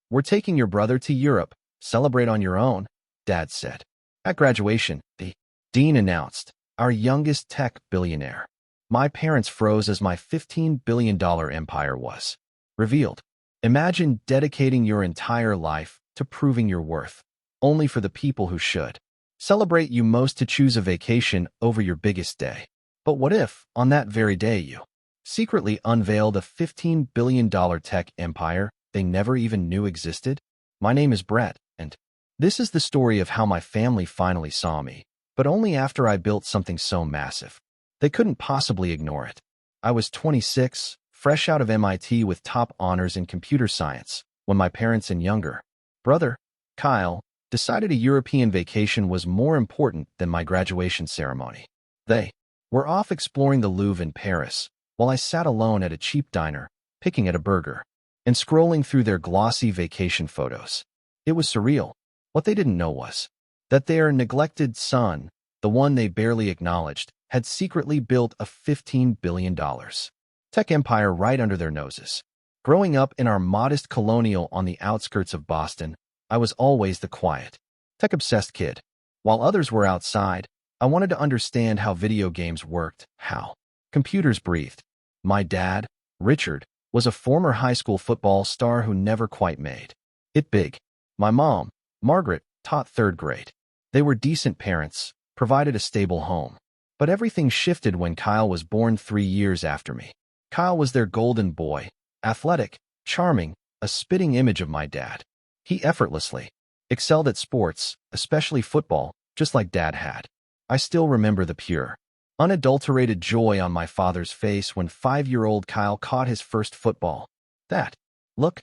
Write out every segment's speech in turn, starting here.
"We're taking your brother to Europe. Celebrate on your own," Dad said. At graduation, the dean announced, "Our youngest tech billionaire." My parents froze as my $15 billion empire was revealed. Imagine dedicating your entire life to proving your worth, only for the people who should celebrate you most to choose a vacation over your biggest day. But what if, on that very day, you secretly unveiled a $15 billion tech empire they never even knew existed? My name is Brett, and this is the story of how my family finally saw me, but only after I built something so massive they couldn't possibly ignore it. I was 26, fresh out of MIT with top honors in computer science, when my parents and younger brother, Kyle, decided a European vacation was more important than my graduation ceremony. They were off exploring the Louvre in Paris, while I sat alone at a cheap diner, picking at a burger, and scrolling through their glossy vacation photos. It was surreal. What they didn't know was that their neglected son, the one they barely acknowledged, had secretly built a $15 billion tech empire right under their noses. Growing up in our modest colonial on the outskirts of Boston, I was always the quiet, tech-obsessed kid. While others were outside, I wanted to understand how video games worked, how computers breathed. My dad, Richard, was a former high school football star who never quite made it big. My mom, Margaret, taught third grade. They were decent parents, provided a stable home. But everything shifted when Kyle was born 3 years after me. Kyle was their golden boy, athletic, charming, a spitting image of my dad. He effortlessly excelled at sports, especially football, just like Dad had. I still remember the pure, unadulterated joy on my father's face when 5-year-old Kyle caught his first football. That look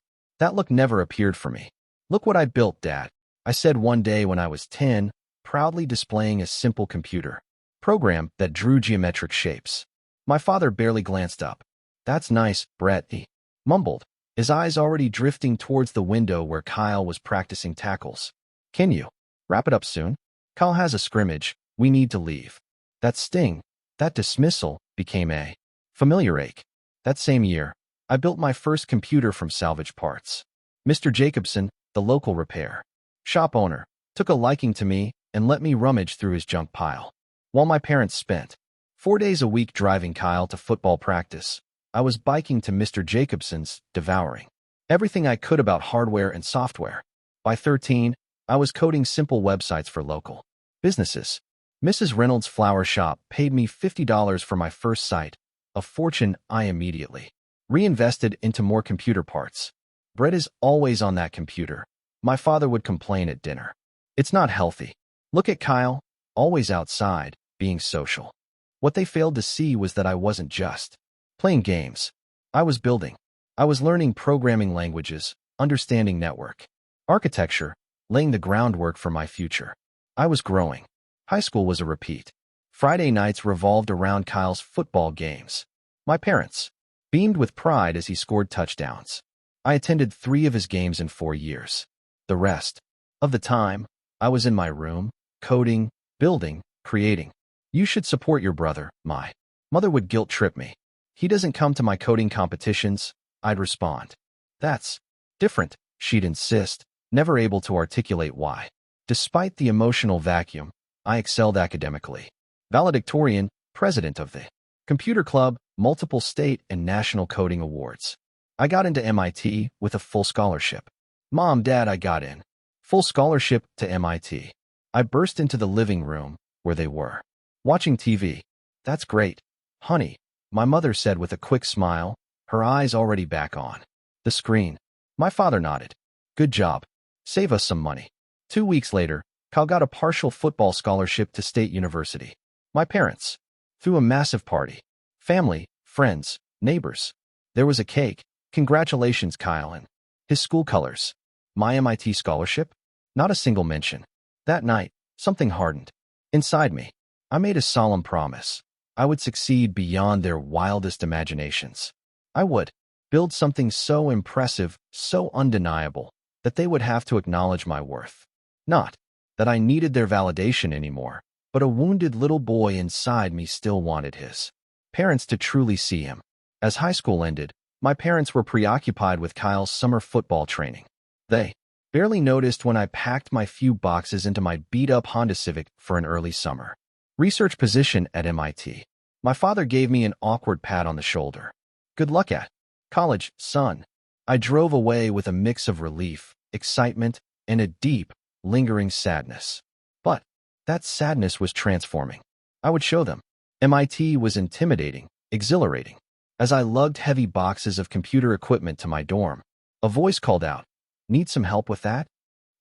never appeared for me. "Look what I built, Dad," I said one day when I was 10, proudly displaying a simple computer program that drew geometric shapes. My father barely glanced up. "That's nice, Brett," he mumbled, his eyes already drifting towards the window where Kyle was practicing tackles. "Can you wrap it up soon? Kyle has a scrimmage. We need to leave." That sting, that dismissal, became a familiar ache. That same year, I built my first computer from salvage parts. Mr. Jacobson, the local repair shop owner, took a liking to me and let me rummage through his junk pile. While my parents spent 4 days a week driving Kyle to football practice, I was biking to Mr. Jacobson's, devouring everything I could about hardware and software. By 13, I was coding simple websites for local businesses. Mrs. Reynolds' flower shop paid me $50 for my first site, a fortune I immediately reinvested into more computer parts. "Brett is always on that computer," my father would complain at dinner. "It's not healthy. Look at Kyle, always outside, being social." What they failed to see was that I wasn't just playing games. I was building. I was learning programming languages, understanding network architecture, laying the groundwork for my future. I was growing. High school was a repeat. Friday nights revolved around Kyle's football games. My parents beamed with pride as he scored touchdowns. I attended 3 of his games in 4 years. The rest of the time, I was in my room, coding, building, creating. "You should support your brother," my mother would guilt-trip me. "He doesn't come to my coding competitions," I'd respond. "That's different," she'd insist, never able to articulate why. Despite the emotional vacuum, I excelled academically. Valedictorian, president of the computer club, multiple state and national coding awards. I got into MIT with a full scholarship. "Mom, Dad, I got in. Full scholarship to MIT." I burst into the living room, where they were watching TV. "That's great, honey," my mother said with a quick smile, her eyes already back on the screen. My father nodded. "Good job. Save us some money." 2 weeks later, Kyle got a partial football scholarship to State University. My parents threw a massive party. Family, friends, neighbors. There was a cake. "Congratulations, Kyle," and his school colors. My MIT scholarship? Not a single mention. That night, something hardened inside me. I made a solemn promise. I would succeed beyond their wildest imaginations. I would build something so impressive, so undeniable, that they would have to acknowledge my worth. Not that I needed their validation anymore, but a wounded little boy inside me still wanted his parents to truly see him. As high school ended, my parents were preoccupied with Kyle's summer football training. They barely noticed when I packed my few boxes into my beat-up Honda Civic for an early summer research position at MIT. My father gave me an awkward pat on the shoulder. Good luck at college, son. I drove away with a mix of relief, excitement, and a deep, lingering sadness. But that sadness was transforming. I would show them. MIT was intimidating, exhilarating. As I lugged heavy boxes of computer equipment to my dorm, a voice called out, "Need some help with that?"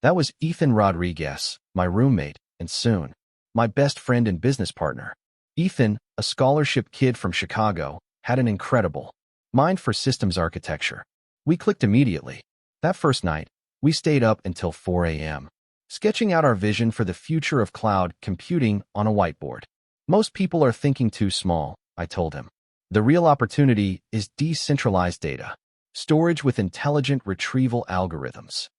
That was Ethan Rodriguez, my roommate, and soon, my best friend and business partner. Ethan, a scholarship kid from Chicago, had an incredible mind for systems architecture. We clicked immediately. That first night, we stayed up until 4 a.m., sketching out our vision for the future of cloud computing on a whiteboard. Most people are thinking too small, I told him. The real opportunity is decentralized data, storage with intelligent retrieval algorithms.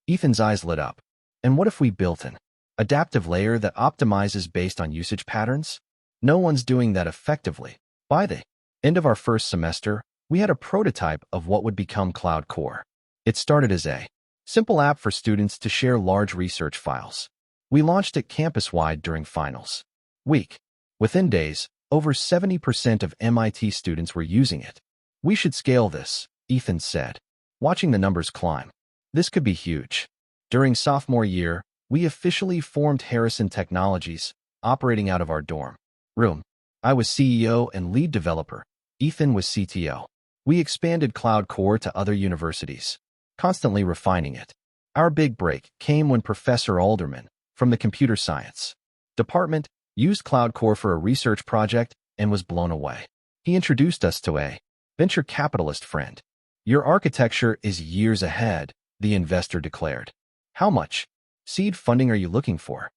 Ethan's eyes lit up. And what if we built an adaptive layer that optimizes based on usage patterns? No one's doing that effectively. By the end of our first semester, we had a prototype of what would become Cloud Core. It started as a simple app for students to share large research files. We launched it campus-wide during finals week. Within days, over 70% of MIT students were using it. We should scale this, Ethan said, watching the numbers climb. This could be huge. During sophomore year, we officially formed Harrison Technologies, operating out of our dorm room. I was CEO and lead developer. Ethan was CTO. We expanded Cloud Core to other universities, constantly refining it. Our big break came when Professor Alderman, from the computer science department, used Cloud Core for a research project and was blown away. He introduced us to a venture capitalist friend. "Your architecture is years ahead," the investor declared. "How much seed funding are you looking for?"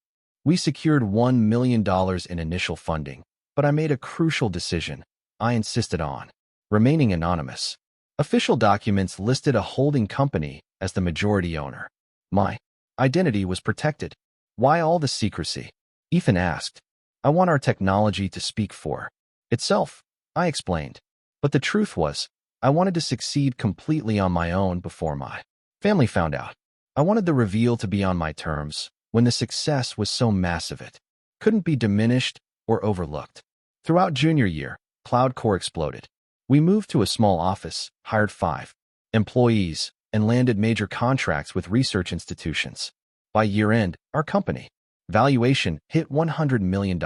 We secured $1 million in initial funding, but I made a crucial decision. I insisted on remaining anonymous. Official documents listed a holding company as the majority owner. My identity was protected. Why all the secrecy? Ethan asked. I want our technology to speak for itself, I explained. But the truth was, I wanted to succeed completely on my own before my family found out. I wanted the reveal to be on my terms, when the success was so massive it couldn't be diminished or overlooked. Throughout junior year, Cloud Core exploded. We moved to a small office, hired 5 employees, and landed major contracts with research institutions. By year-end, our company valuation hit $100 million.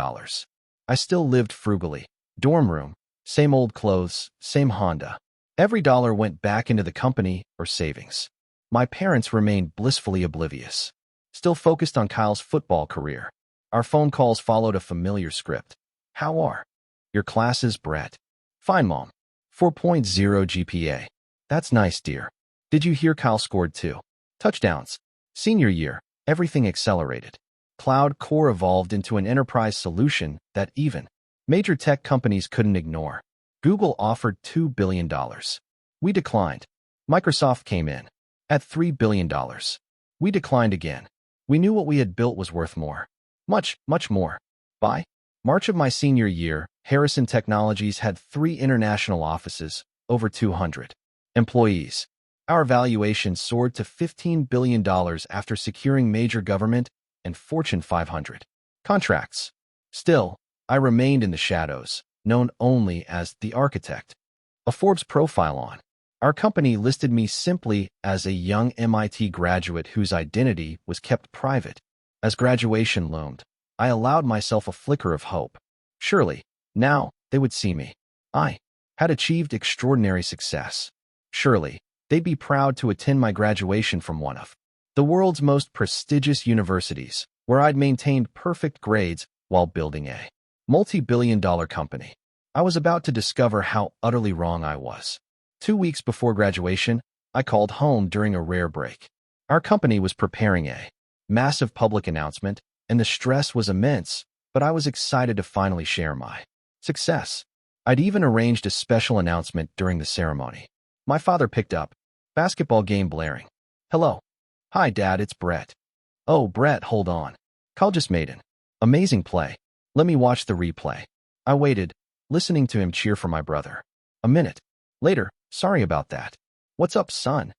I still lived frugally. Dorm room, same old clothes, same Honda. Every dollar went back into the company or savings. My parents remained blissfully oblivious, still focused on Kyle's football career. Our phone calls followed a familiar script. "How are your classes, Brett?" "Fine, Mom. 4.0 GPA. That's nice, dear. Did you hear Kyle scored 2 touchdowns? Senior year, everything accelerated. Cloud Core evolved into an enterprise solution that even major tech companies couldn't ignore. Google offered $2 billion. We declined. Microsoft came in at $3 billion. We declined again. We knew what we had built was worth more. Much, much more. By March of my senior year, Harrison Technologies had 3 international offices, over 200 employees. Our valuation soared to $15 billion after securing major government and Fortune 500 contracts. Still, I remained in the shadows, known only as the architect. A Forbes profile on our company listed me simply as a young MIT graduate whose identity was kept private. As graduation loomed, I allowed myself a flicker of hope. Surely, now, they would see me. I had achieved extraordinary success. Surely, they'd be proud to attend my graduation from one of the world's most prestigious universities, where I'd maintained perfect grades while building a multi-billion-dollar company. I was about to discover how utterly wrong I was. 2 weeks before graduation, I called home during a rare break. Our company was preparing a massive public announcement, and the stress was immense, but I was excited to finally share my success. I'd even arranged a special announcement during the ceremony. My father picked up, basketball game blaring. "Hello. Hi, Dad, it's Brett." "Oh, Brett, hold on. Kyle just made an amazing play. Let me watch the replay." I waited, listening to him cheer for my brother. A minute later, "Sorry about that. What's up, son?"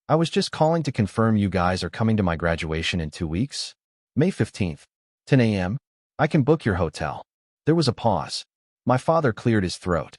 I was just calling to confirm you guys are coming to my graduation in 2 weeks. May 15th, 10 a.m. I can book your hotel. There was a pause. My father cleared his throat.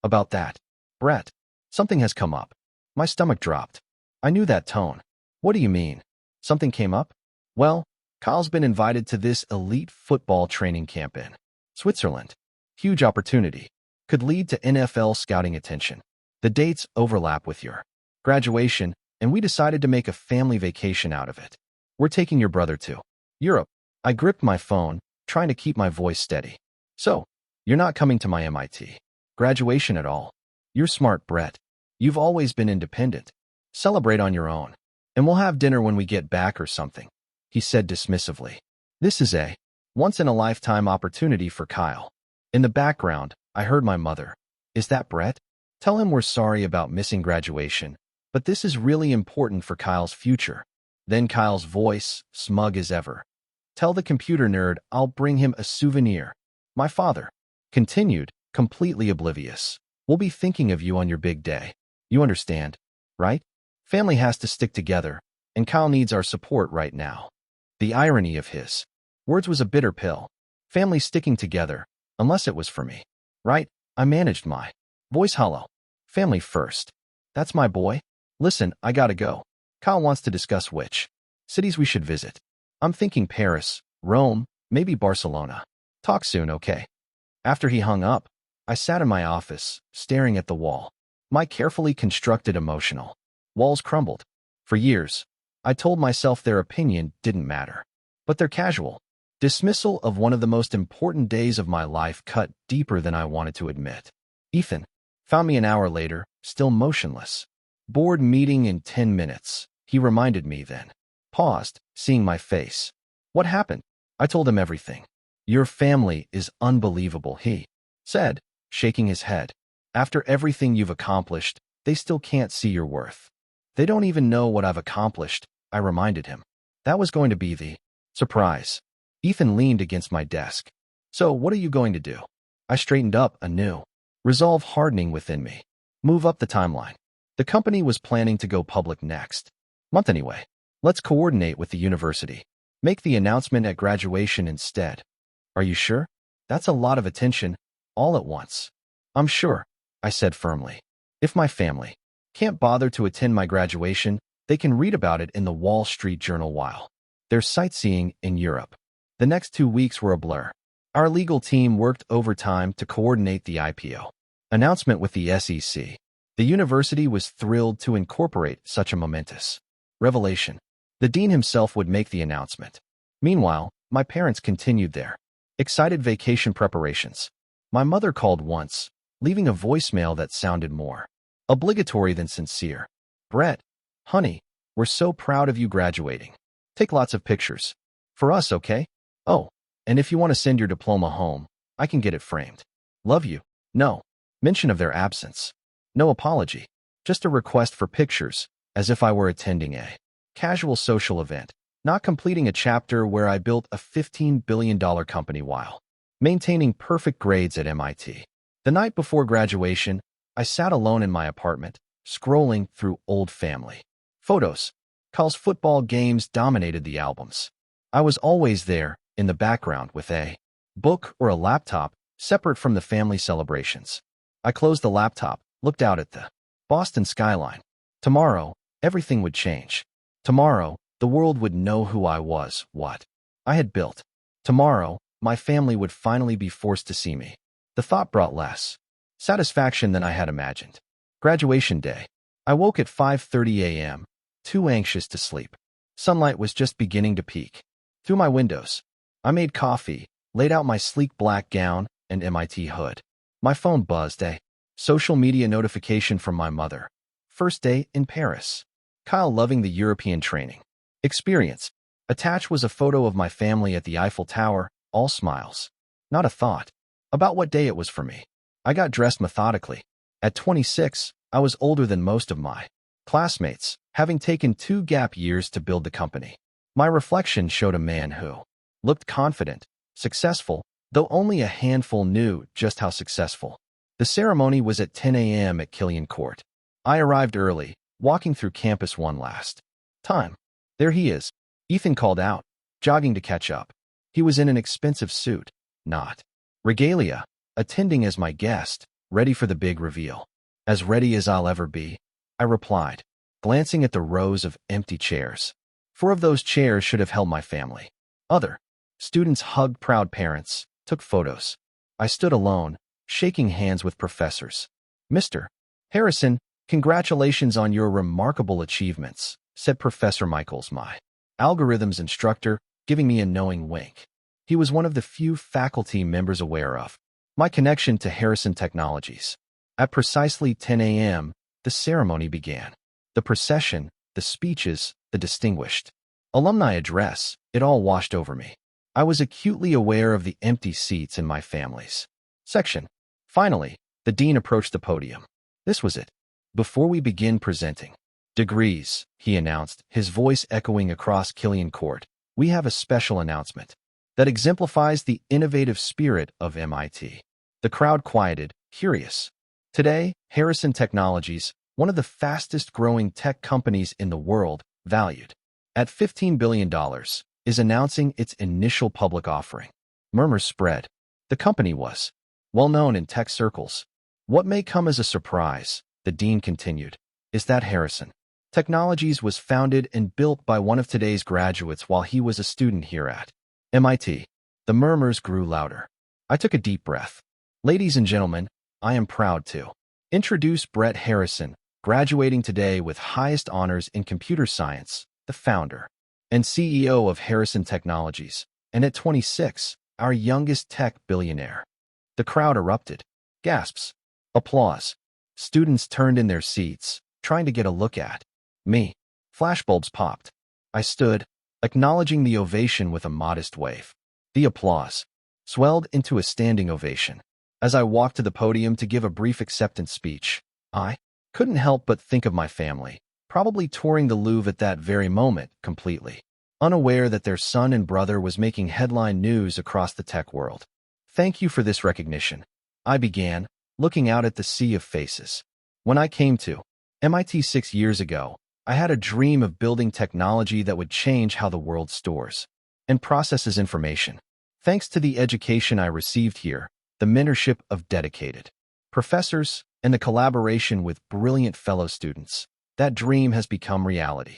About that, Brett, something has come up. My stomach dropped. I knew that tone. What do you mean? Something came up? Well, Kyle's been invited to this elite football training camp in Switzerland. Huge opportunity. Could lead to NFL scouting attention. The dates overlap with your graduation, and we decided to make a family vacation out of it. We're taking your brother to Europe. I gripped my phone, trying to keep my voice steady. So, you're not coming to my MIT graduation at all. You're smart, Brett. You've always been independent. Celebrate on your own. And we'll have dinner when we get back or something, he said dismissively. This is a once-in-a-lifetime opportunity for Kyle. In the background, I heard my mother. Is that Brett? Tell him we're sorry about missing graduation, but this is really important for Kyle's future. Then Kyle's voice, smug as ever. Tell the computer nerd I'll bring him a souvenir. My father continued, completely oblivious. We'll be thinking of you on your big day. You understand, right? Family has to stick together, and Kyle needs our support right now. The irony of his words was a bitter pill. Family sticking together, unless it was for me. Right? I managed my voice hollow. Family first. That's my boy. Listen, I gotta go. Kyle wants to discuss which cities we should visit. I'm thinking Paris, Rome, maybe Barcelona. Talk soon, okay? After he hung up, I sat in my office, staring at the wall. My carefully constructed emotional walls crumbled. For years, I told myself their opinion didn't matter. But their casual dismissal of one of the most important days of my life cut deeper than I wanted to admit. Ethan found me an hour later, still motionless. Board meeting in 10 minutes, he reminded me then. Paused, seeing my face. What happened? I told him everything. Your family is unbelievable, he said, shaking his head. After everything you've accomplished, they still can't see your worth. They don't even know what I've accomplished, I reminded him. That was going to be the surprise. Ethan leaned against my desk. So what are you going to do? I straightened up anew. Resolve hardening within me. Move up the timeline. The company was planning to go public next month anyway. Let's coordinate with the university. Make the announcement at graduation instead. Are you sure? That's a lot of attention, all at once. I'm sure, I said firmly. If my family can't bother to attend my graduation, they can read about it in the Wall Street Journal while they're sightseeing in Europe. The next 2 weeks were a blur. Our legal team worked overtime to coordinate the IPO announcement with the SEC. The university was thrilled to incorporate such a momentous revelation. The dean himself would make the announcement. Meanwhile, my parents continued their excited vacation preparations. My mother called once, leaving a voicemail that sounded more obligatory than sincere. Brett, honey, we're so proud of you graduating. Take lots of pictures. For us, okay? Oh, and if you want to send your diploma home, I can get it framed. Love you. No mention of their absence. No apology. Just a request for pictures, as if I were attending a casual social event, not completing a chapter where I built a $15 billion company while maintaining perfect grades at MIT. The night before graduation, I sat alone in my apartment, scrolling through old family photos. Kyle's football games dominated the albums. I was always there, in the background with a book or a laptop, separate from the family celebrations. I closed the laptop, looked out at the Boston skyline. Tomorrow, everything would change. Tomorrow, the world would know who I was, what I had built. Tomorrow, my family would finally be forced to see me. The thought brought less satisfaction than I had imagined. Graduation day. I woke at 5:30 a.m., too anxious to sleep. Sunlight was just beginning to peek through my windows. I made coffee, laid out my sleek black gown and MIT hood. My phone buzzed, a social media notification from my mother. First day in Paris. Kyle loving the European training experience. Attached was a photo of my family at the Eiffel Tower, all smiles. Not a thought about what day it was for me. I got dressed methodically. At 26, I was older than most of my classmates, having taken 2 gap years to build the company. My reflection showed a man who looked confident, successful, though only a handful knew just how successful. The ceremony was at 10 a.m. at Killian Court. I arrived early, walking through campus one last time. There he is, Ethan called out, jogging to catch up. He was in an expensive suit, not regalia, attending as my guest, ready for the big reveal. As ready as I'll ever be, I replied, glancing at the rows of empty chairs. 4 of those chairs should have held my family. Other students hugged proud parents, took photos. I stood alone, shaking hands with professors. Mr. Harrison, congratulations on your remarkable achievements, said Professor Michaels, my algorithms instructor, giving me a knowing wink. He was one of the few faculty members aware of my connection to Harrison Technologies. At precisely 10 a.m., the ceremony began. The procession, the speeches, the distinguished alumni address, it all washed over me. I was acutely aware of the empty seats in my family's section. Finally, the dean approached the podium. This was it. Before we begin presenting degrees, he announced, his voice echoing across Killian Court, we have a special announcement that exemplifies the innovative spirit of MIT. The crowd quieted, curious. Today, Harrison Technologies, one of the fastest-growing tech companies in the world, valued at $15 billion, is announcing its initial public offering. Murmurs spread. The company was well known in tech circles. What may come as a surprise, the dean continued, is that Harrison Technologies was founded and built by one of today's graduates while he was a student here at MIT. The murmurs grew louder. I took a deep breath. Ladies and gentlemen, I am proud to introduce Brett Harrison, graduating today with highest honors in computer science, the founder and CEO of Harrison Technologies, and at 26, our youngest tech billionaire. The crowd erupted. Gasps. Applause. Students turned in their seats, trying to get a look at me. Flashbulbs popped. I stood, acknowledging the ovation with a modest wave. The applause swelled into a standing ovation. As I walked to the podium to give a brief acceptance speech, I couldn't help but think of my family, probably touring the Louvre at that very moment, completely unaware that their son and brother was making headline news across the tech world. Thank you for this recognition, I began, looking out at the sea of faces. When I came to MIT 6 years ago, I had a dream of building technology that would change how the world stores and processes information. Thanks to the education I received here, the mentorship of dedicated professors, and the collaboration with brilliant fellow students, that dream has become reality.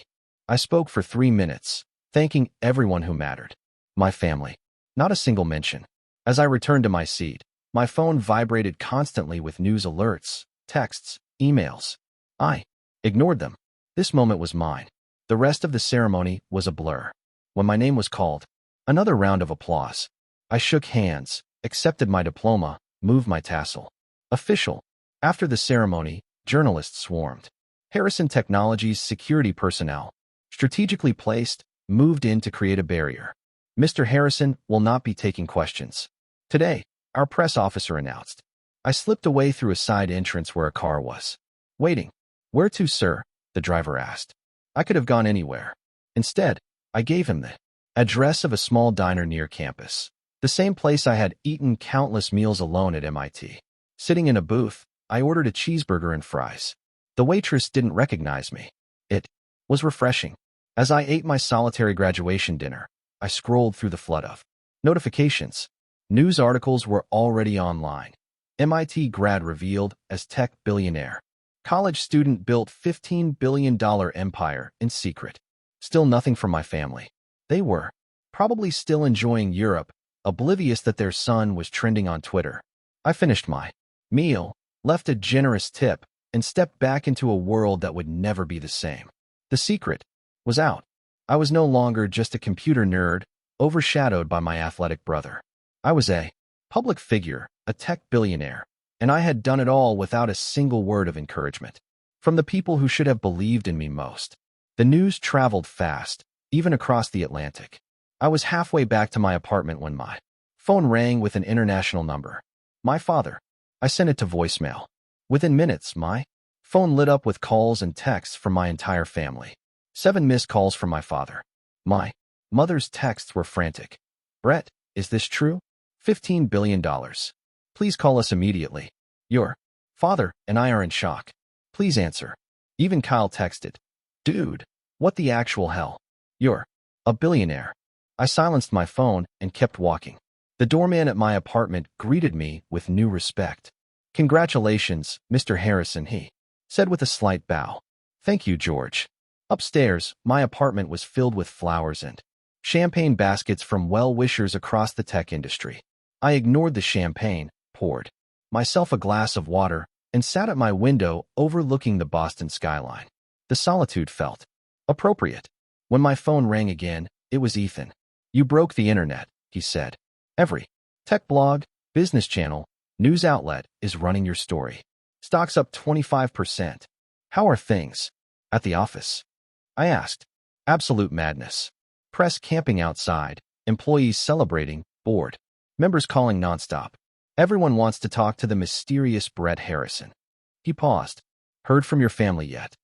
I spoke for 3 minutes, thanking everyone who mattered. My family. Not a single mention. As I returned to my seat, my phone vibrated constantly with news alerts, texts, emails. I ignored them. This moment was mine. The rest of the ceremony was a blur. When my name was called, another round of applause. I shook hands, accepted my diploma, moved my tassel. Official. After the ceremony, journalists swarmed. Harrison Technologies' security personnel, strategically placed, moved in to create a barrier. Mr. Harrison will not be taking questions today, our press officer announced. I slipped away through a side entrance where a car was waiting. Where to, sir? The driver asked. I could have gone anywhere. Instead, I gave him the address of a small diner near campus, the same place I had eaten countless meals alone at MIT. Sitting in a booth, I ordered a cheeseburger and fries. The waitress didn't recognize me. It was refreshing. As I ate my solitary graduation dinner, I scrolled through the flood of notifications. News articles were already online. MIT grad revealed as tech billionaire. College student built $15 billion empire in secret. Still nothing from my family. They were probably still enjoying Europe, oblivious that their son was trending on Twitter. I finished my meal, left a generous tip, and stepped back into a world that would never be the same. The secret was out. I was no longer just a computer nerd, overshadowed by my athletic brother. I was a public figure, a tech billionaire, and I had done it all without a single word of encouragement from the people who should have believed in me most. The news traveled fast, even across the Atlantic. I was halfway back to my apartment when my phone rang with an international number. My father. I sent it to voicemail. Within minutes, my phone lit up with calls and texts from my entire family. 7 missed calls from my father. My mother's texts were frantic. Brett, is this true? $15 billion. Please call us immediately. Your father and I are in shock. Please answer. Even Kyle texted, "Dude, what the actual hell? You're a billionaire." I silenced my phone and kept walking. The doorman at my apartment greeted me with new respect. "Congratulations, Mr. Harrison," he said with a slight bow. "Thank you, George." Upstairs, my apartment was filled with flowers and champagne baskets from well-wishers across the tech industry. I ignored the champagne, poured myself a glass of water, and sat at my window overlooking the Boston skyline. The solitude felt appropriate. When my phone rang again, it was Ethan. "You broke the internet," he said. "Every tech blog, business channel, news outlet is running your story. Stock's up 25%. How are things at the office?" I asked. "Absolute madness. Press camping outside, employees celebrating, board members calling nonstop. Everyone wants to talk to the mysterious Brett Harrison." He paused. "Heard from your family yet?"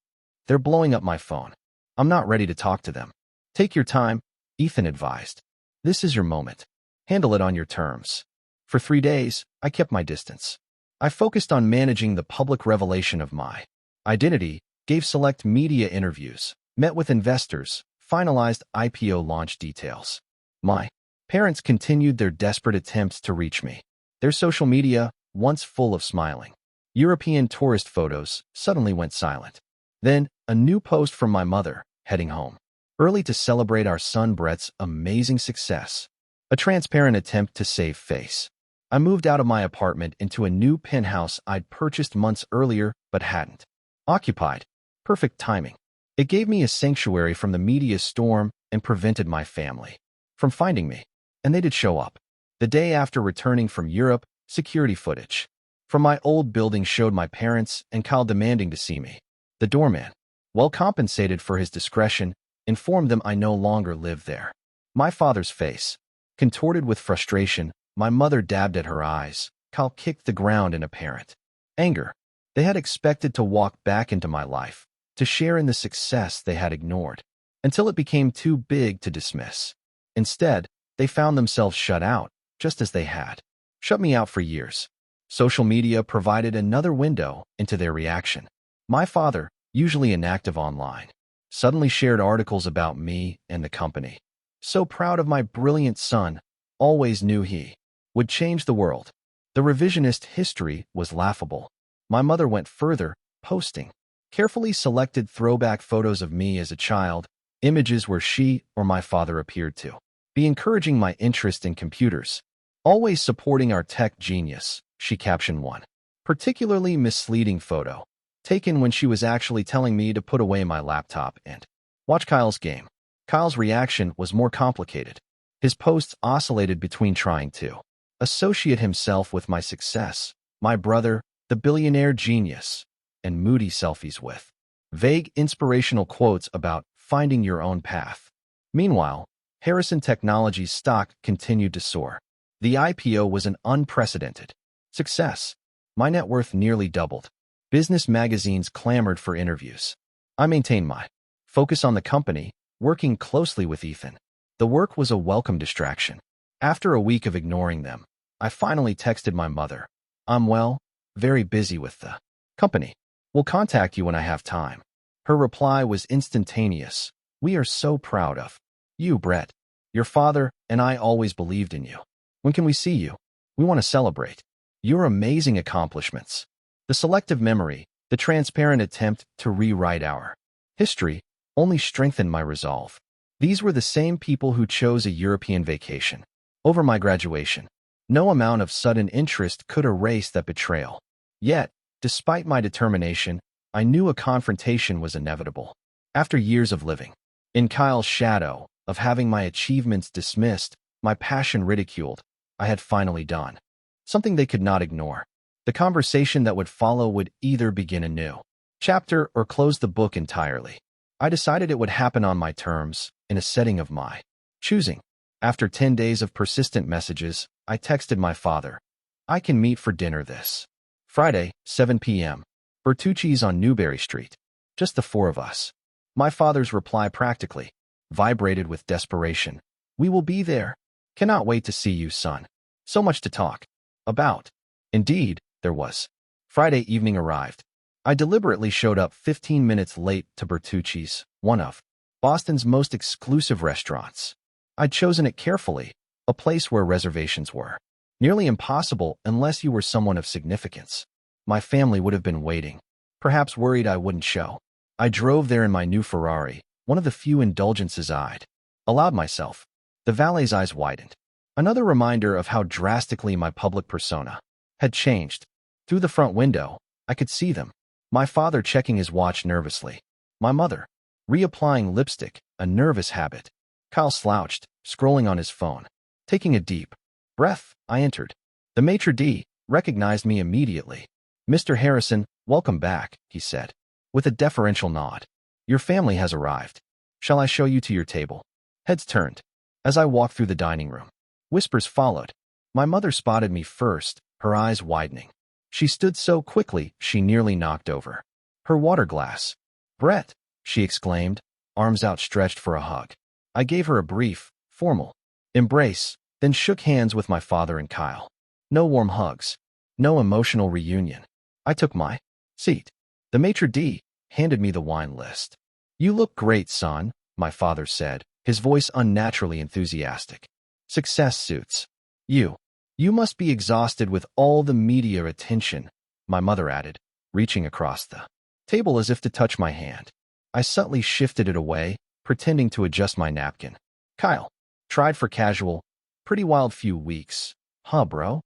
"They're blowing up my phone. I'm not ready to talk to them." "Take your time," Ethan advised. "This is your moment. Handle it on your terms." For 3 days, I kept my distance. I focused on managing the public revelation of my identity, gave select media interviews, met with investors, finalized IPO launch details. My parents continued their desperate attempts to reach me. Their social media, once full of smiling European tourist photos, suddenly went silent. Then, a new post from my mother, heading home early to celebrate our son Brett's amazing success. A transparent attempt to save face. I moved out of my apartment into a new penthouse I'd purchased months earlier but hadn't occupied. Perfect timing. It gave me a sanctuary from the media storm and prevented my family from finding me. And they did show up. The day after returning from Europe, security footage from my old building showed my parents and Kyle demanding to see me. The doorman, well compensated for his discretion, informed them I no longer lived there. My father's face contorted with frustration. My mother dabbed at her eyes. Kyle kicked the ground in apparent anger. They had expected to walk back into my life, to share in the success they had ignored, until it became too big to dismiss. Instead, they found themselves shut out, just as they had shut me out for years. Social media provided another window into their reaction. My father, usually inactive online, suddenly shared articles about me and the company. So proud of my brilliant son, always knew he would change the world. The revisionist history was laughable. My mother went further, posting carefully selected throwback photos of me as a child, images where she or my father appeared to be encouraging my interest in computers. "Always supporting our tech genius," she captioned one particularly misleading photo, taken when she was actually telling me to put away my laptop and watch Kyle's game. Kyle's reaction was more complicated. His posts oscillated between trying to associate himself with my success, my brother, the billionaire genius, and moody selfies with vague inspirational quotes about finding your own path. Meanwhile, Harrison Technologies stock continued to soar. The IPO was an unprecedented success. My net worth nearly doubled. Business magazines clamored for interviews. I maintained my focus on the company, working closely with Ethan. The work was a welcome distraction. After a week of ignoring them, I finally texted my mother. "I'm well, very busy with the company. Will contact you when I have time." Her reply was instantaneous. "We are so proud of you, Brett. Your father and I always believed in you. When can we see you? We want to celebrate your amazing accomplishments." The selective memory, the transparent attempt to rewrite our history, only strengthened my resolve. These were the same people who chose a European vacation over my graduation. No amount of sudden interest could erase that betrayal. Yet, despite my determination, I knew a confrontation was inevitable. After years of living in Kyle's shadow, of having my achievements dismissed, my passion ridiculed, I had finally done something they could not ignore. The conversation that would follow would either begin a new chapter or close the book entirely. I decided it would happen on my terms, in a setting of my choosing. After 10 days of persistent messages, I texted my father. "I can meet for dinner this Friday, 7 p.m. Bertucci's on Newberry Street. Just the 4 of us." My father's reply practically vibrated with desperation. "We will be there. Cannot wait to see you, son. So much to talk about." Indeed, there was. Friday evening arrived. I deliberately showed up 15 minutes late to Bertucci's, one of Boston's most exclusive restaurants. I'd chosen it carefully, a place where reservations were nearly impossible unless you were someone of significance. My family would have been waiting, perhaps worried I wouldn't show. I drove there in my new Ferrari, one of the few indulgences I'd allowed myself. The valet's eyes widened. Another reminder of how drastically my public persona had changed. Through the front window, I could see them. My father checking his watch nervously. My mother reapplying lipstick, a nervous habit. Kyle slouched, scrolling on his phone. Taking a deep breath, I entered. The maitre d' recognized me immediately. "Mr. Harrison, welcome back," he said, with a deferential nod. "Your family has arrived. Shall I show you to your table?" Heads turned. As I walked through the dining room, whispers followed. My mother spotted me first, her eyes widening. She stood so quickly she nearly knocked over her water glass. "Brett," she exclaimed, arms outstretched for a hug. I gave her a brief, formal embrace, then shook hands with my father and Kyle. No warm hugs. No emotional reunion. I took my seat. The maitre d' handed me the wine list. "You look great, son," my father said, his voice unnaturally enthusiastic. "Success suits you. You must be exhausted with all the media attention," my mother added, reaching across the table as if to touch my hand. I subtly shifted it away, pretending to adjust my napkin. "Kyle, tried for casual. Pretty wild few weeks. Huh, bro?"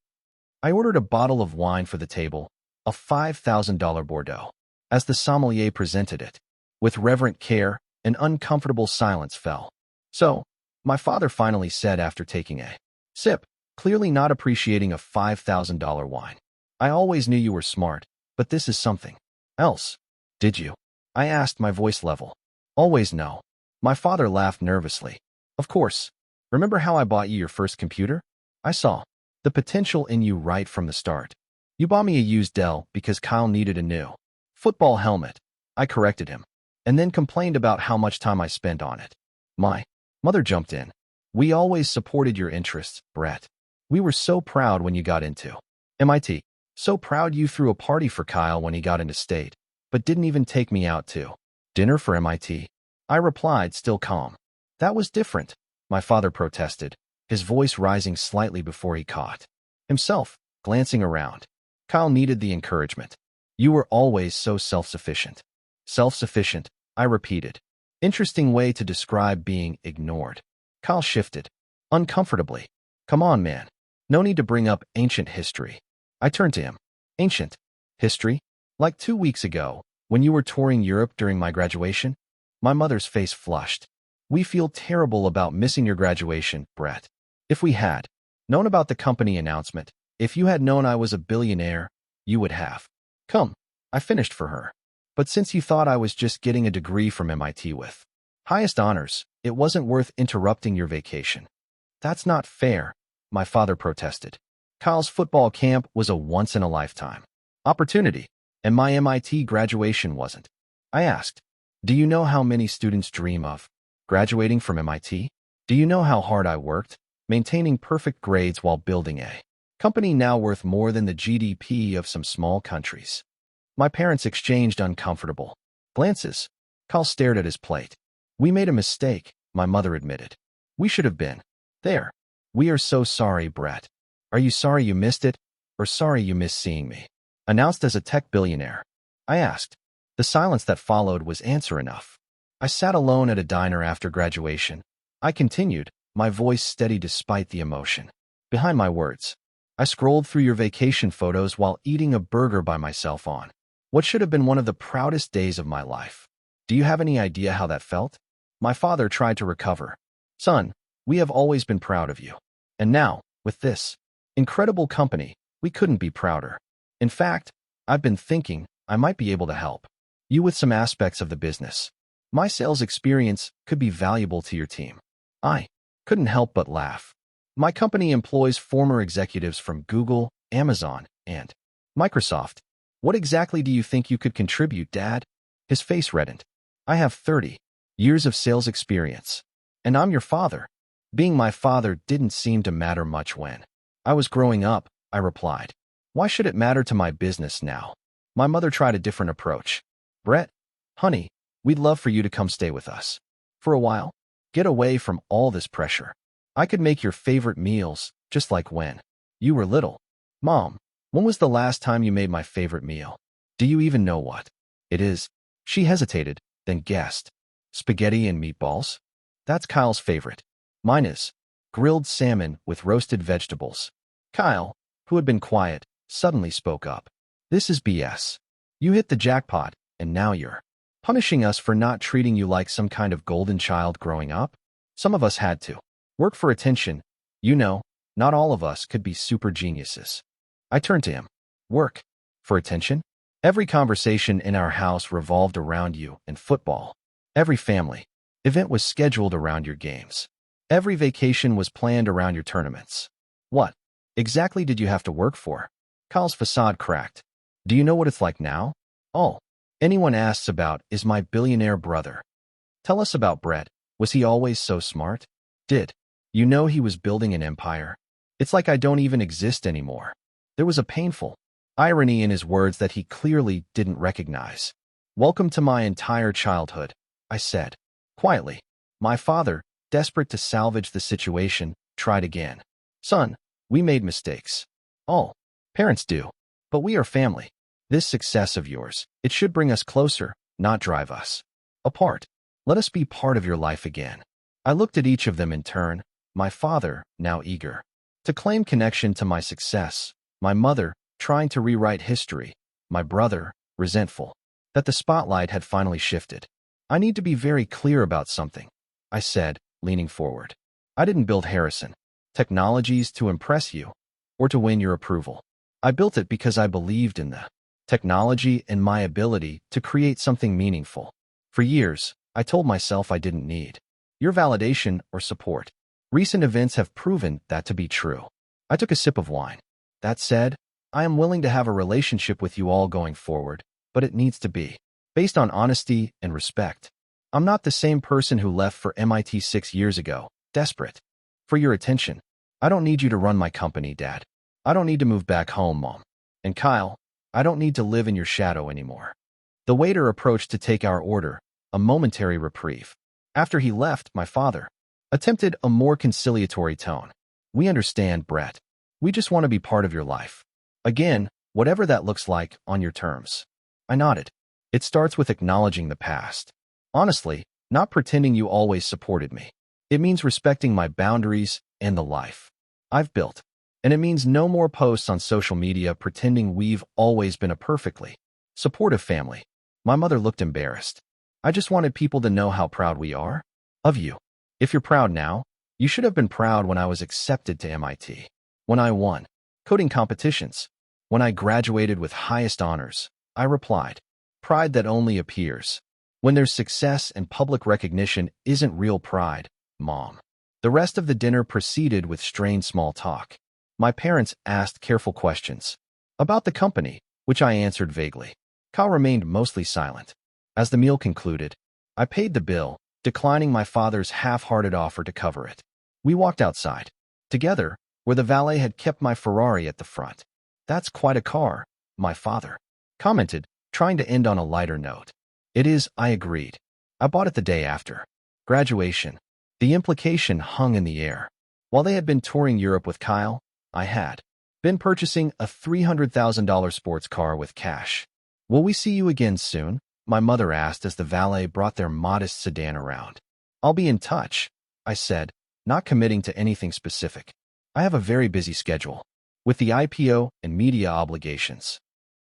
I ordered a bottle of wine for the table, a $5,000 Bordeaux. As the sommelier presented it, with reverent care, an uncomfortable silence fell. "So," my father finally said after taking a sip, clearly not appreciating a $5,000 wine. "I always knew you were smart, but this is something else." "Did you?" I asked, my voice level. "Always no." My father laughed nervously. "Of course. Remember how I bought you your first computer? I saw the potential in you right from the start. You bought me a used Dell because Kyle needed a new football helmet." I corrected him, and then complained about how much time I spent on it. My mother jumped in. "We always supported your interests, Brett. We were so proud when you got into MIT. So proud you threw a party for Kyle when he got into state, but didn't even take me out to dinner for MIT. I replied, still calm. "That was different," my father protested, his voice rising slightly before he caught himself, glancing around. Kyle needed the encouragement. "You were always so self-sufficient." "Self-sufficient," I repeated. Interesting way to describe being ignored. Kyle shifted, uncomfortably. "Come on, man. No need to bring up ancient history." I turned to him. "Ancient history? Like 2 weeks ago, when you were touring Europe during my graduation?" My mother's face flushed. "We feel terrible about missing your graduation, Brett. If we had known about the company announcement, if you had known I was a billionaire, you would have come." I finished for her. "But since you thought I was just getting a degree from MIT with highest honors, it wasn't worth interrupting your vacation." "That's not fair," my father protested. "Kyle's football camp was a once-in-a-lifetime opportunity, and my MIT graduation wasn't." I asked, "Do you know how many students dream of graduating from MIT? Do you know how hard I worked, maintaining perfect grades while building a company now worth more than the GDP of some small countries?" My parents exchanged uncomfortable glances. Kyle stared at his plate. "We made a mistake," my mother admitted. "We should have been there." "We are so sorry, Brett." "Are you sorry you missed it, or sorry you missed seeing me announced as a tech billionaire?" I asked. The silence that followed was answer enough. I sat alone at a diner after graduation. I continued, my voice steady despite the emotion behind my words. "I scrolled through your vacation photos while eating a burger by myself on what should have been one of the proudest days of my life. Do you have any idea how that felt?" My father tried to recover. "Son, we have always been proud of you. And now, with this incredible company, we couldn't be prouder. In fact, I've been thinking I might be able to help you with some aspects of the business. My sales experience could be valuable to your team." I couldn't help but laugh. "My company employs former executives from Google, Amazon, and Microsoft. What exactly do you think you could contribute, Dad?" His face reddened. "I have 30 years of sales experience. And I'm your father." Being my father didn't seem to matter much when I was growing up, I replied. "Why should it matter to my business now?" My mother tried a different approach. Brett, honey, we'd love for you to come stay with us. For a while, get away from all this pressure. I could make your favorite meals, just like when you were little. Mom, when was the last time you made my favorite meal? Do you even know what it is? She hesitated, then guessed. Spaghetti and meatballs? That's Kyle's favorite. Mine is grilled salmon with roasted vegetables. Kyle, who had been quiet, suddenly spoke up. This is BS. You hit the jackpot, and now you're punishing us for not treating you like some kind of golden child growing up? Some of us had to work for attention. You know, not all of us could be super geniuses. I turned to him. Work for attention? Every conversation in our house revolved around you and football. Every family event was scheduled around your games. Every vacation was planned around your tournaments. What exactly did you have to work for? Kyle's facade cracked. Do you know what it's like now? All anyone asks about is my billionaire brother. Tell us about Brett. Was he always so smart? Did you know he was building an empire? It's like I don't even exist anymore. There was a painful irony in his words that he clearly didn't recognize. Welcome to my entire childhood, I said quietly. My father, desperate to salvage the situation, tried again. Son, we made mistakes. All parents do. But we are family. This success of yours, it should bring us closer, not drive us apart. Let us be part of your life again. I looked at each of them in turn, my father, now eager to claim connection to my success, my mother, trying to rewrite history, my brother, resentful that the spotlight had finally shifted. I need to be very clear about something, I said, leaning forward. I didn't build Harrison Technologies to impress you or to win your approval. I built it because I believed in the technology and my ability to create something meaningful. For years, I told myself I didn't need your validation or support. Recent events have proven that to be true. I took a sip of wine. That said, I am willing to have a relationship with you all going forward, but it needs to be based on honesty and respect. I'm not the same person who left for MIT 6 years ago, desperate for your attention. I don't need you to run my company, Dad. I don't need to move back home, Mom. And Kyle, I don't need to live in your shadow anymore. The waiter approached to take our order, a momentary reprieve. After he left, my father attempted a more conciliatory tone. We understand, Brett. We just want to be part of your life. Again, whatever that looks like, on your terms. I nodded. It starts with acknowledging the past. Honestly, not pretending you always supported me. It means respecting my boundaries and the life I've built. And it means no more posts on social media pretending we've always been a perfectly supportive family. My mother looked embarrassed. I just wanted people to know how proud we are of you. If you're proud now, you should have been proud when I was accepted to MIT, when I won coding competitions, when I graduated with highest honors. I replied, pride that only appears when there's success and public recognition isn't real pride, Mom. The rest of the dinner proceeded with strained small talk. My parents asked careful questions about the company, which I answered vaguely. Kyle remained mostly silent. As the meal concluded, I paid the bill, declining my father's half-hearted offer to cover it. We walked outside together, where the valet had kept my Ferrari at the front. That's quite a car, my father commented, trying to end on a lighter note. It is, I agreed. I bought it the day after graduation. The implication hung in the air. While they had been touring Europe with Kyle, I had been purchasing a $300,000 sports car with cash. Will we see you again soon? My mother asked as the valet brought their modest sedan around. I'll be in touch, I said, not committing to anything specific. I have a very busy schedule, with the IPO and media obligations.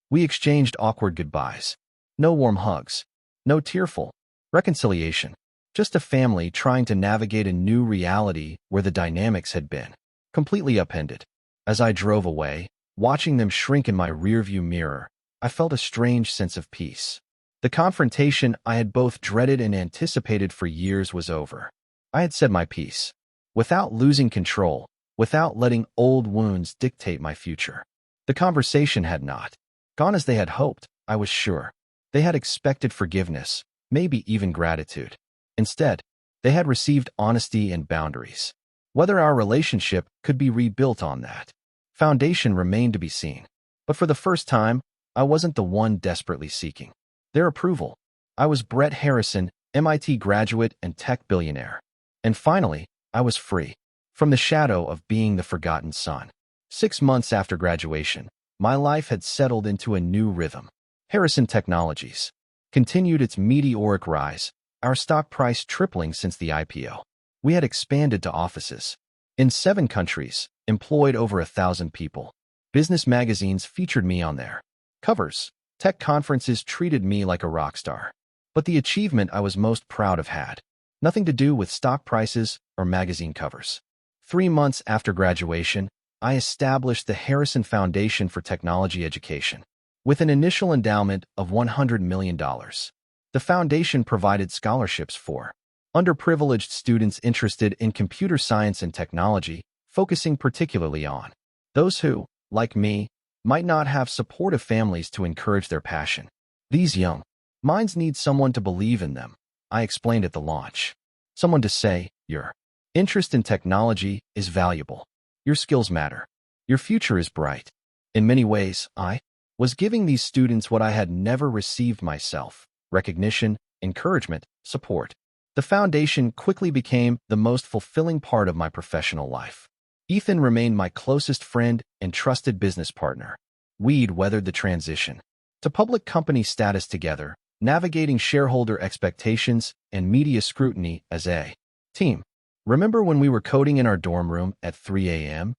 We exchanged awkward goodbyes. No warm hugs. No tearful reconciliation. Just a family trying to navigate a new reality where the dynamics had been completely upended. As I drove away, watching them shrink in my rearview mirror, I felt a strange sense of peace. The confrontation I had both dreaded and anticipated for years was over. I had said my piece, without losing control, without letting old wounds dictate my future. The conversation had not gone as they had hoped, I was sure. They had expected forgiveness, maybe even gratitude. Instead, they had received honesty and boundaries. Whether our relationship could be rebuilt on that foundation remained to be seen. But for the first time, I wasn't the one desperately seeking their approval. I was Brett Harrison, MIT graduate and tech billionaire. And finally, I was free from the shadow of being the forgotten son. 6 months after graduation, my life had settled into a new rhythm. Harrison Technologies continued its meteoric rise, our stock price tripling since the IPO. We had expanded to offices in 7 countries, employed over 1,000 people. Business magazines featured me on their covers. Tech conferences treated me like a rock star. But the achievement I was most proud of had nothing to do with stock prices or magazine covers. 3 months after graduation, I established the Harrison Foundation for Technology Education. With an initial endowment of $100 million, the foundation provided scholarships for underprivileged students interested in computer science and technology, focusing particularly on those who, like me, might not have supportive families to encourage their passion. These young minds need someone to believe in them, I explained at the launch. Someone to say, your interest in technology is valuable. Your skills matter. Your future is bright. In many ways, I was giving these students what I had never received myself: recognition, encouragement, support. The foundation quickly became the most fulfilling part of my professional life. Ethan remained my closest friend and trusted business partner. We'd weathered the transition to public company status together, navigating shareholder expectations and media scrutiny as a team. Remember when we were coding in our dorm room at 3 a.m.?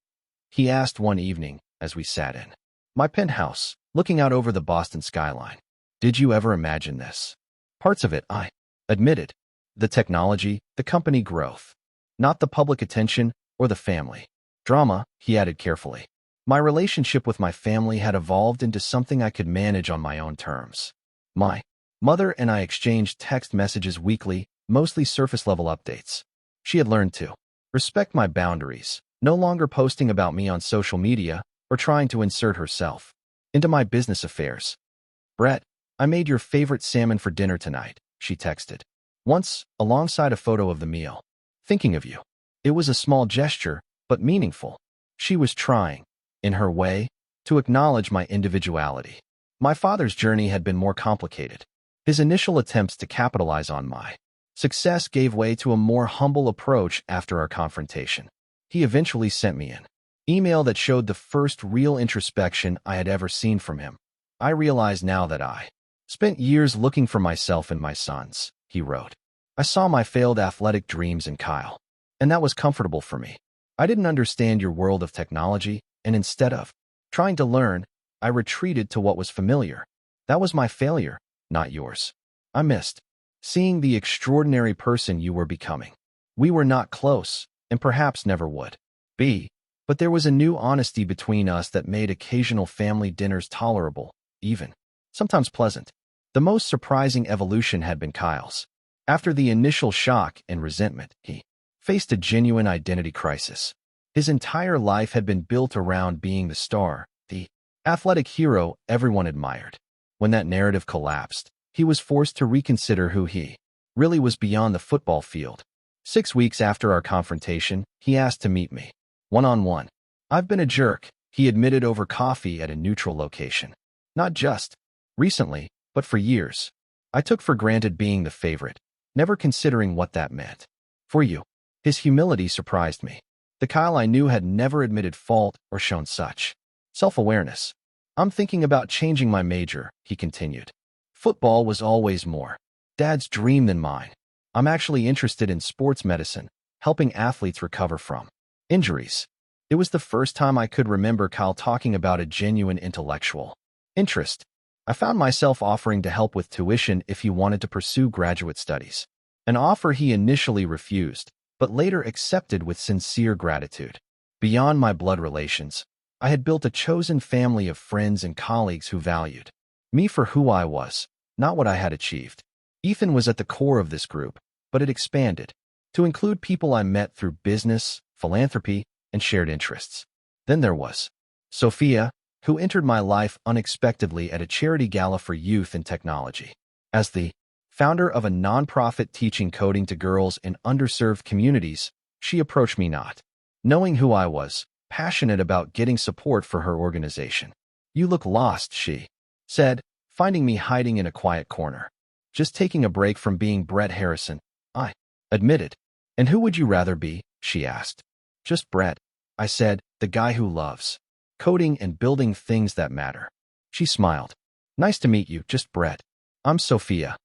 He asked one evening as we sat in my penthouse, looking out over the Boston skyline. Did you ever imagine this? Parts of it, I admitted. The technology, the company growth. Not the public attention or the family drama, he added carefully. My relationship with my family had evolved into something I could manage on my own terms. My mother and I exchanged text messages weekly, mostly surface-level updates. She had learned to respect my boundaries, no longer posting about me on social media or trying to insert herself into my business affairs. Brett, I made your favorite salmon for dinner tonight, she texted. Once, alongside a photo of the meal. Thinking of you. It was a small gesture, but meaningful. She was trying, in her way, to acknowledge my individuality. My father's journey had been more complicated. His initial attempts to capitalize on my success gave way to a more humble approach after our confrontation. He eventually sent me an email that showed the first real introspection I had ever seen from him. I realize now that I spent years looking for myself in my sons, he wrote. I saw my failed athletic dreams in Kyle, and that was comfortable for me. I didn't understand your world of technology, and instead of trying to learn, I retreated to what was familiar. That was my failure, not yours. I missed seeing the extraordinary person you were becoming. We were not close, and perhaps never would be, but there was a new honesty between us that made occasional family dinners tolerable, even sometimes pleasant. The most surprising evolution had been Kyle's. After the initial shock and resentment, he faced a genuine identity crisis. His entire life had been built around being the star, the athletic hero everyone admired. When that narrative collapsed, he was forced to reconsider who he really was beyond the football field. 6 weeks after our confrontation, he asked to meet me one-on-one. I've been a jerk, he admitted over coffee at a neutral location. Not just recently, but for years. I took for granted being the favorite, never considering what that meant. For you. His humility surprised me. The Kyle I knew had never admitted fault or shown such self-awareness. I'm thinking about changing my major, he continued. Football was always more Dad's dream than mine. I'm actually interested in sports medicine, helping athletes recover from injuries. It was the first time I could remember Kyle talking about a genuine intellectual interest. I found myself offering to help with tuition if he wanted to pursue graduate studies. An offer he initially refused, but later accepted with sincere gratitude. Beyond my blood relations, I had built a chosen family of friends and colleagues who valued me for who I was, not what I had achieved. Ethan was at the core of this group, but it expanded to include people I met through business, philanthropy, and shared interests. Then there was Sophia, who entered my life unexpectedly at a charity gala for youth and technology. As the founder of a nonprofit teaching coding to girls in underserved communities, she approached me not knowing who I was, passionate about getting support for her organization. You look lost, she said, finding me hiding in a quiet corner. Just taking a break from being Brett Harrison, I admitted. And who would you rather be? She asked. Just Brett, I said, the guy who loves coding and building things that matter. She smiled. Nice to meet you, just Brett. I'm Sophia.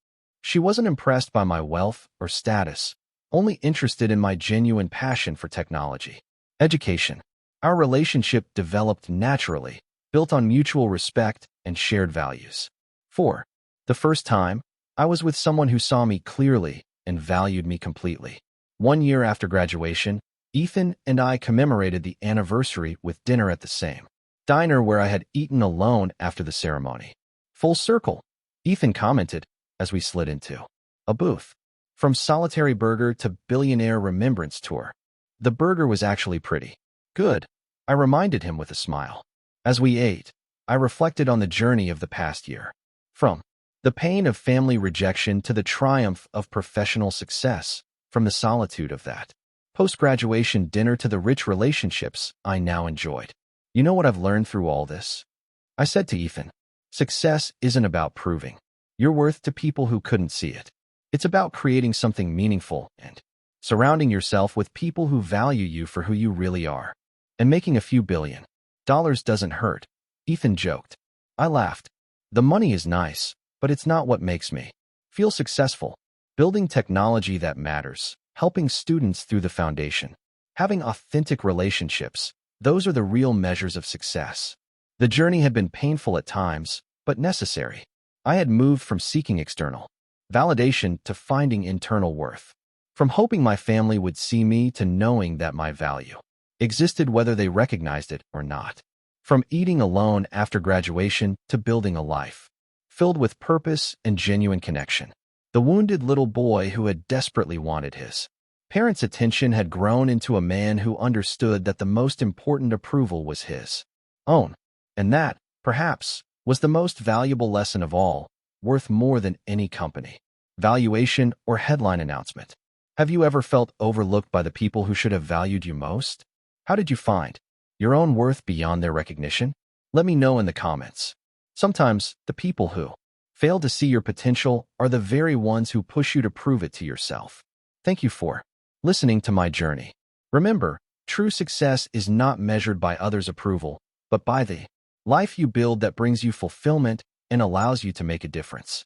She wasn't impressed by my wealth or status, only interested in my genuine passion for technology. Education. Our relationship developed naturally, built on mutual respect and shared values. 4. The first time, I was with someone who saw me clearly and valued me completely. 1 year after graduation, Ethan and I commemorated the anniversary with dinner at the same diner where I had eaten alone after the ceremony. Full circle, Ethan commented as we slid into a booth. From solitary burger to billionaire remembrance tour. The burger was actually pretty good, I reminded him with a smile. As we ate, I reflected on the journey of the past year. From the pain of family rejection to the triumph of professional success, from the solitude of that post-graduation dinner to the rich relationships I now enjoyed. You know what I've learned through all this? I said to Ethan, success isn't about proving your worth to people who couldn't see it. It's about creating something meaningful and surrounding yourself with people who value you for who you really are. And making a few $1 billion doesn't hurt, Ethan joked. I laughed. The money is nice, but it's not what makes me feel successful. Building technology that matters, helping students through the foundation, having authentic relationships, those are the real measures of success. The journey had been painful at times, but necessary. I had moved from seeking external validation to finding internal worth. From hoping my family would see me to knowing that my value existed whether they recognized it or not. From eating alone after graduation to building a life filled with purpose and genuine connection. The wounded little boy who had desperately wanted his parents' attention had grown into a man who understood that the most important approval was his own. And that, perhaps, was the most valuable lesson of all, worth more than any company, valuation, or headline announcement. Have you ever felt overlooked by the people who should have valued you most? How did you find your own worth beyond their recognition? Let me know in the comments. Sometimes, the people who fail to see your potential are the very ones who push you to prove it to yourself. Thank you for listening to my journey. Remember, true success is not measured by others' approval, but by the life you build that brings you fulfillment and allows you to make a difference.